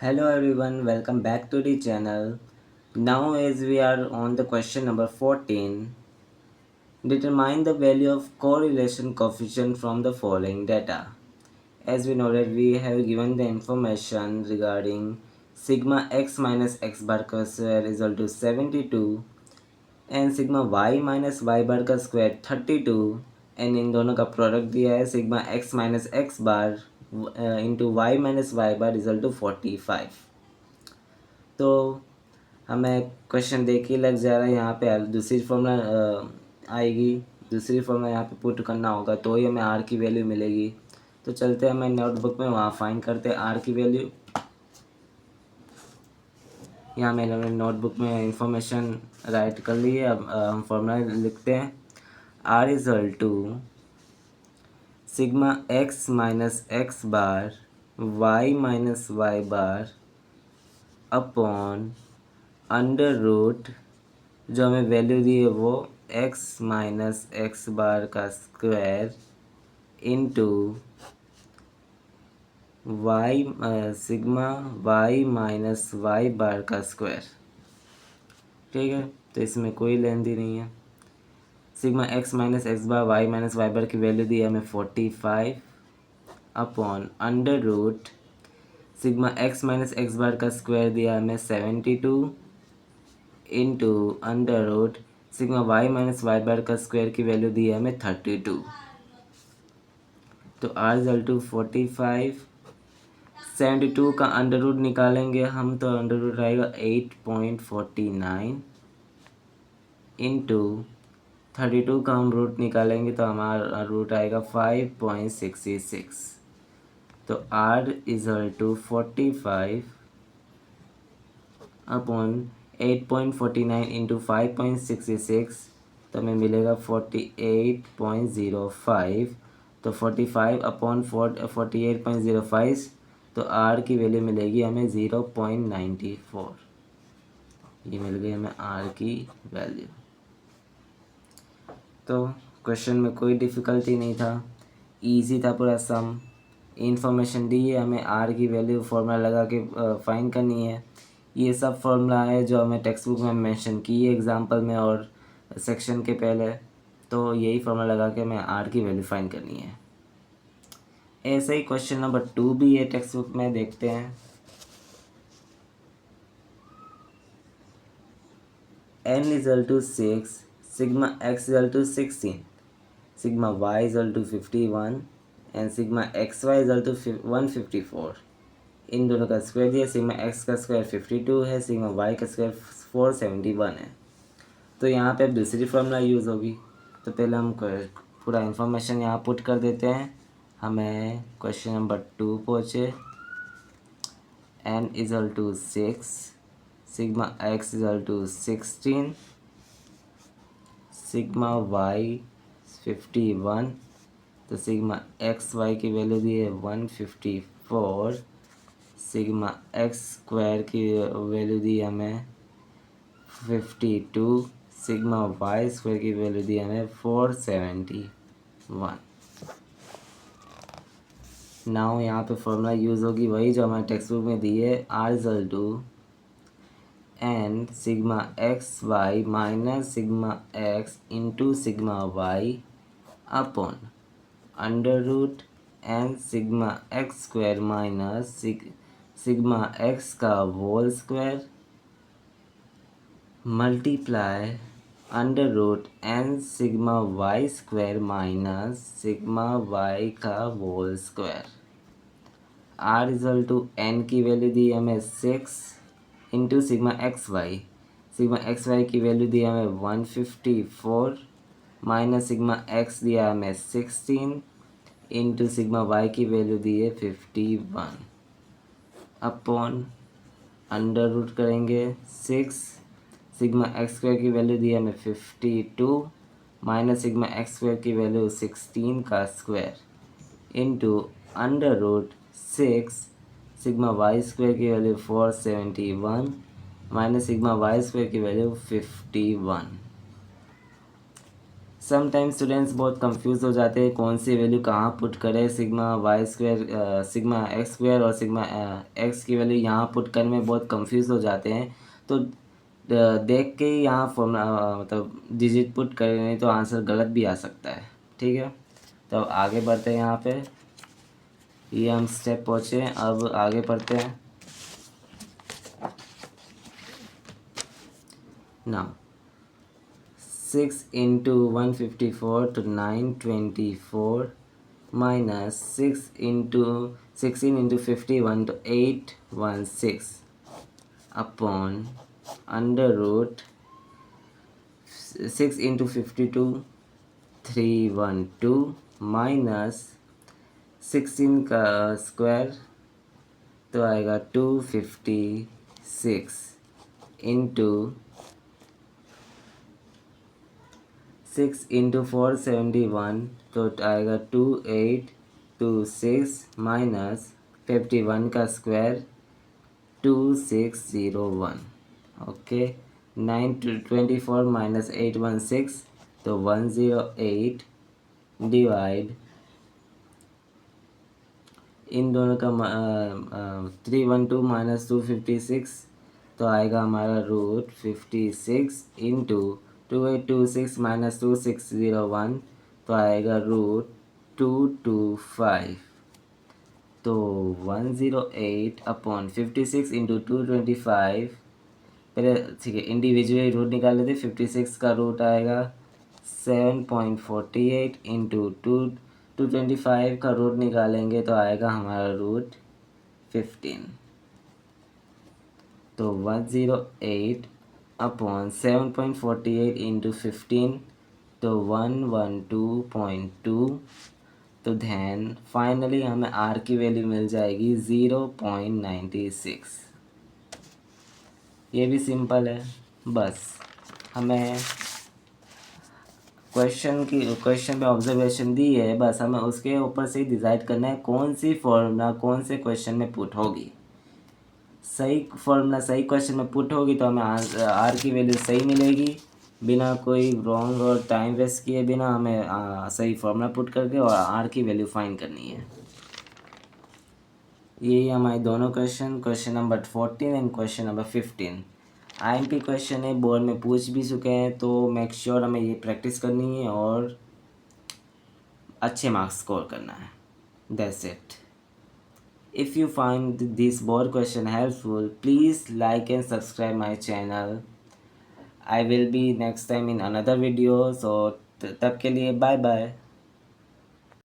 Hello everyone, welcome back to the channel. Now as we are on the question number 14, determine the value of correlation coefficient from the following data. As we know that we have given the information regarding sigma x minus x bar का square is equal to 72 and sigma y minus y bar का square 32 and इन दोनों का product दिया है sigma x minus x bar into y minus y bar is equal to 45. तो हमें question देख के लग जा रहा है यहाँ पे दूसरी फॉर्मूला आएगी, दूसरी फॉर्मूला यहाँ पे पुट करना होगा तो ही हमें आर की वैल्यू मिलेगी। तो चलते हैं हमें नोटबुक में, वहाँ फाइंड करते हैं आर की वैल्यू। यहाँ मैंने नोटबुक में इंफॉर्मेशन राइट कर ली है। अब हम फॉर्मूला लिखते हैं। R is equal to sigma X minus x bar Y minus Y bar upon under root, जो हमें वैल्यू दी है वो x माइनस एक्स बार का square into y sigma y minus Y bar का स्क्वायर। ठीक है, तो इसमें कोई लेन देन नहीं है। Sigma x minus x bar y minus Y bar की वैल्यू दी है हमें 45 upon under root sigma x minus x bar का स्क्वायर दिया हमें 72 into under root sigma y minus Y bar का स्क्वायर की वैल्यू दी है हमें 32। तो आर इज टू 45, 72 का अंडर रूट निकालेंगे हम तो अंडर रूट आएगा 8.49 इंटू 32 का हम रूट निकालेंगे तो हमारा रूट आएगा 5.66। तो R is to 45 upon 8.49 into 5.66 तो हमें मिलेगा 48.05। तो 45 अपॉन 48.05 तो आर की वैल्यू मिलेगी हमें 0.94। ये मिल गई हमें आर की वैल्यू। तो क्वेश्चन में कोई डिफ़िकल्टी नहीं था, इजी था पूरा सम। इंफॉर्मेशन दी है हमें आर की वैल्यू फार्मूला लगा के फाइंड करनी है। ये सब फार्मूला है जो हमें टेक्स्ट बुक में मेंशन की है एग्जांपल में और सेक्शन के पहले। तो यही फार्मूला लगा के हमें आर की वैल्यू फाइंड करनी है। ऐसे ही क्वेश्चन नंबर 2 भी है टेक्स्ट बुक में, देखते हैं। n is equal to 6, sigma x is equal to 16, sigma y is equal to 51 and sigma xy is equal to 154। इन दोनों का स्क्वायर दिया, सिग्मा x का स्क्वायर 52 है, सिग्मा y का स्क्वायर 471 है। तो यहाँ पे अब दूसरी फार्मूला यूज़ होगी। तो पहले हम पूरा इन्फॉर्मेशन यहाँ पुट कर देते हैं। हमें क्वेश्चन नंबर 2 पहुँचे। n is equal to 6, sigma x is equal to 16, sigma y 51, तो सिग्मा एक्स वाई की वैल्यू दी है 154, सिग्मा एक्स स्क्वायर की वैल्यू दी हमें 52, सिग्मा वाई स्क्वायर की वैल्यू दी हमें 471। नाउ यहाँ पे फॉर्मूला यूज़ होगी वही जो हमारे टेक्स्ट बुक में दी है। R is equal to n sigma x y minus sigma x into sigma y upon under root n sigma x square minus sigma x का whole square multiply under root n sigma y square minus sigma y का whole square. R equal to n की value दी हमें 6 into sigma x y की value दी हमें 154 minus sigma x दिया हमें 16 इंटू सिग्मा वाई की वैल्यू दी है 51 अपॉन अंडर रूट करेंगे 6 सिग्मा एक्स स्क्वायर की वैल्यू दी है हमें 52 माइनस सिग्मा एक्स स्क्वायर की वैल्यू 16 का square into under root 6 sigma y square की value 471 minus sigma y square की वैल्यू 51। समटाइम्स स्टूडेंट्स बहुत कंफ्यूज हो जाते हैं कौन सी वैल्यू कहाँ पुट करें, sigma y square sigma x square और सिग्मा एक्स की वैल्यू यहाँ पुट करने में बहुत कंफ्यूज हो जाते हैं। तो देख के ही यहाँ फॉर्मूला मतलब डिजिट पुट करें, नहीं तो आंसर गलत भी आ सकता है। ठीक है, तो आगे बढ़ते हैं। यहाँ पे ये हम स्टेप पहुँचे, अब आगे बढ़ते हैं। Now 6 into 154 to 924 minus 6 into 16 into 51 to 816 upon under root 6 into 52 312 minus 16 का स्क्वायर तो आएगा 256 इंटू 6 इंटू 471 तो आएगा 2826 माइनस 51 का स्क्वायर 2601। ओके, 924 माइनस 816 तो 108 डिवाइड इन दोनों का 312 माइनस 256 तो आएगा हमारा रूट 56 इंटू 2826 माइनस 2601 तो आएगा रूट 225। तो 108 अपॉन 56 इंटू 225, पहले ठीक है इंडिविजुअली रूट निकाल लेते। 56 का रूट आएगा 7.48 इंटू 225 का रूट निकालेंगे तो आएगा हमारा रूट 15। तो 108 अपॉन 7.48 इंटू 15 तो 112.2। तो ध्यान फाइनली हमें आर की वैल्यू मिल जाएगी 0.96। ये भी सिंपल है, बस हमें क्वेश्चन पे ऑब्जर्वेशन दी है, बस हमें उसके ऊपर से डिसाइड करना है कौन सी फॉर्मूला कौन से क्वेश्चन में पुट होगी। सही फॉर्मूला सही क्वेश्चन में पुट होगी तो हमें आर की वैल्यू सही मिलेगी, बिना कोई रॉन्ग और टाइम वेस्ट किए बिना हमें सही फॉर्मूला पुट करके और आर की वैल्यू फाइंड करनी है। यही हमारे दोनों question number 14 and question number 15 IMP question है, बोर्ड में पूछ भी चुके हैं। तो मेक श्योर हमें ये प्रैक्टिस करनी है और अच्छे मार्क्स स्कोर करना है। That's it. If you find this board question helpful, please like and subscribe my channel. I will be next time in another video. So तब के लिए bye bye.